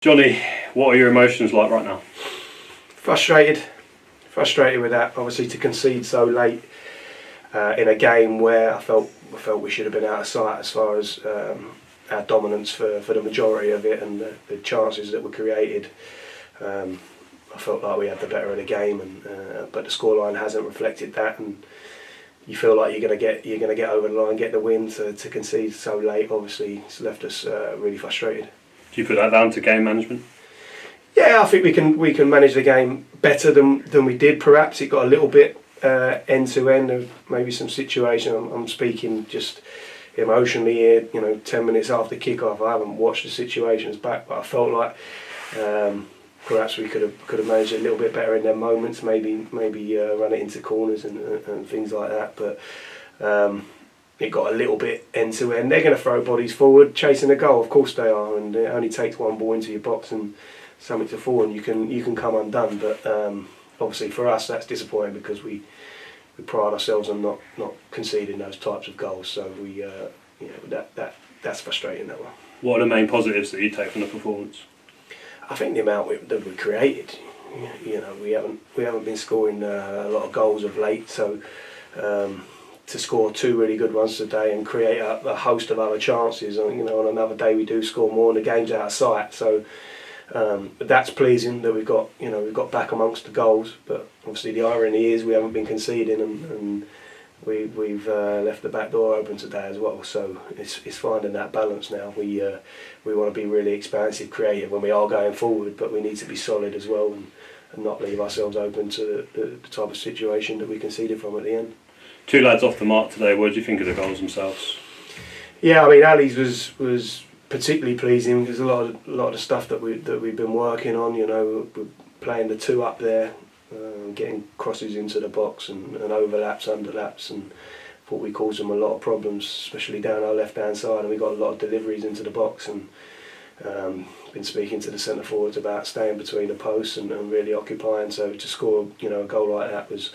Johnny, what are your emotions like right now? Frustrated with that. Obviously, to concede so late in a game where I felt we should have been out of sight as far as our dominance for the majority of it and the chances that were created. I felt like we had the better of the game, but the scoreline hasn't reflected that, and you feel like you're going to get over the line, get the win. To concede so late, obviously, it's left us really frustrated. Do you put that down to game management? Yeah, I think we can manage the game better than we did. Perhaps it got a little bit end to end of maybe some situation. I'm speaking just emotionally here. 10 minutes after kick-off, I haven't watched the situations back, but I felt like perhaps we could have managed it a little bit better in their moments. Maybe run it into corners and things like that. But it got a little bit end to end. They're going to throw bodies forward, chasing a goal. Of course they are, and it only takes one ball into your box and something to fall, and you can come undone. But obviously for us, that's disappointing because we pride ourselves on not conceding those types of goals. So that's frustrating, that one. What are the main positives that you take from the performance? I think the amount that we created. We haven't been scoring a lot of goals of late, so. To score two really good ones today and create a host of other chances. On another day we do score more and the game's out of sight. So that's pleasing that we've got back amongst the goals. But obviously the irony is we haven't been conceding and we've left the back door open today as well. So it's finding that balance now. We want to be really expansive, creative when we are going forward, but we need to be solid as well and not leave ourselves open to the type of situation that we conceded from at the end. Two lads off the mark today. What do you think of the goals themselves? Yeah, I mean, Ali's was particularly pleasing because a lot of the stuff that we've been working on. We're playing the two up there, getting crosses into the box and overlaps, underlaps, and thought we caused them a lot of problems, especially down our left-hand side. And we got a lot of deliveries into the box, and been speaking to the centre forwards about staying between the posts and really occupying. So to score, a goal like that was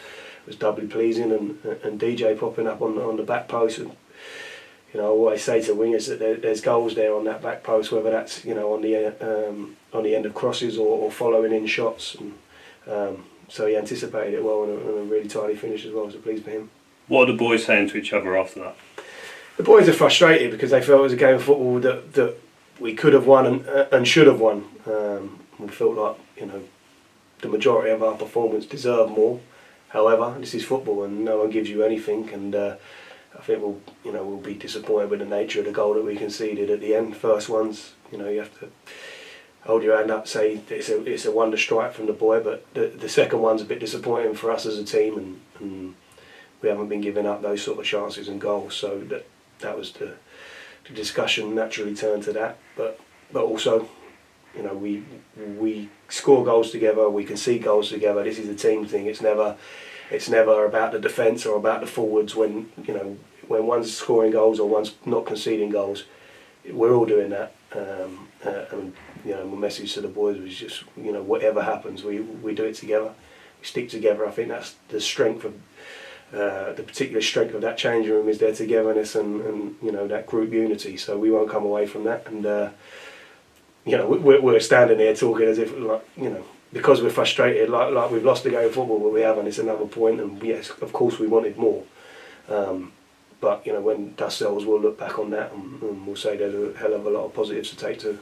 doubly pleasing, and DJ popping up on the back post. And I always say to wingers that there's goals there on that back post, whether that's on the end of crosses or following in shots. And so he anticipated it well and a really tidy finish as well. So pleased for him. What are the boys saying to each other after that? The boys are frustrated because they felt it was a game of football that we could have won and should have won. We felt like the majority of our performance deserved more. However, this is football and no one gives you anything, and I think we'll be disappointed with the nature of the goal that we conceded at the end. First ones, you have to hold your hand up, say it's a wonder strike from the boy, but the second one's a bit disappointing for us as a team, and we haven't been giving up those sort of chances and goals. So that was the discussion naturally turned to that, but also. We score goals together, we concede goals together. This is a team thing. It's never about the defence or about the forwards. When one's scoring goals or one's not conceding goals, we're all doing that. And my message to the boys was just whatever happens, we do it together. We stick together. I think that's the strength of the particular strength of that changing room is their togetherness and that group unity. So we won't come away from that. And we're standing here talking as if, because we're frustrated, like we've lost the game of football, but we haven't. It's another point, and yes, of course we wanted more. But when dust settles, we'll look back on that and we'll say there's a hell of a lot of positives to take too.